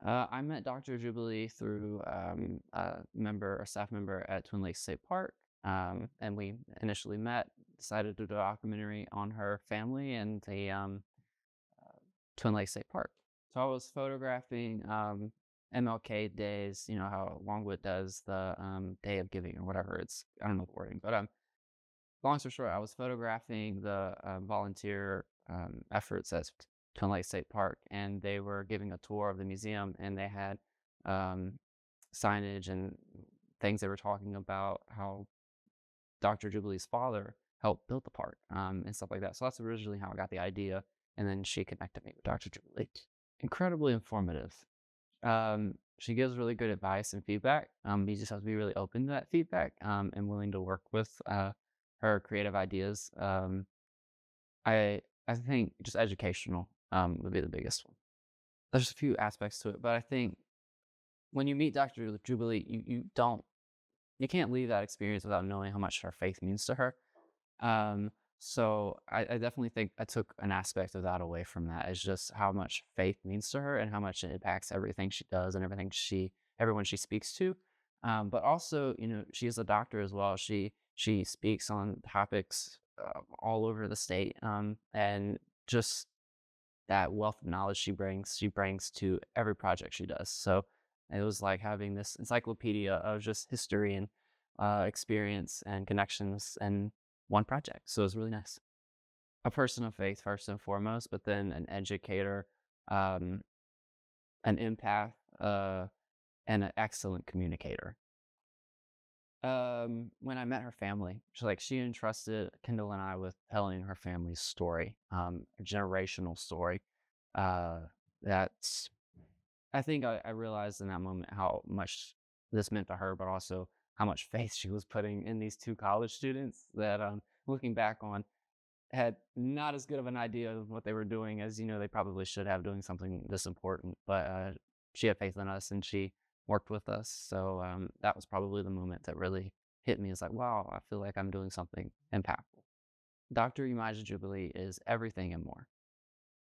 I met Dr. Jubilee through a staff member at Twin Lakes State Park. And we initially met, decided to do a documentary on her family and the Twin Lakes State Park. So I was photographing MLK days, you know, how Longwood does the Day of Giving or whatever. I don't know the wording, but long story short, I was photographing the volunteer efforts at Twin Lakes State Park, and they were giving a tour of the museum, and they had um, signage and things they were talking about how Dr. Jubilee's father helped build the park and stuff like that. So that's originally how I got the idea, and then she connected me with Dr. Jubilee. Incredibly informative. She gives really good advice and feedback. You just have to be really open to that feedback and willing to work with her creative ideas. I think just educational would be the biggest one. There's a few aspects to it, but I think when you meet Dr. Jubilee, you can't leave that experience without knowing how much her faith means to her. So I definitely think I took an aspect of that away from that is just how much faith means to her and how much it impacts everything she does and everyone she speaks to. But also, you know, she is a doctor as well. She speaks on topics all over the state, and just that wealth of knowledge she brings to every project she does. So it was like having this encyclopedia of just history and experience and connections and one project. So it was really nice. A person of faith first and foremost, but then an educator, um, an empath, and an excellent communicator. When I met her family, she entrusted Kendall and I with telling her family's story, a generational story. Uh, that's I think I realized in that moment how much this meant to her, but also how much faith she was putting in these two college students that, looking back on, had not as good of an idea of what they were doing as, you know, they probably should have doing something this important. But she had faith in us and she worked with us. So that was probably the moment that really hit me. It's like, wow, I feel like I'm doing something impactful. Dr. Elijah Jubilee is everything and more.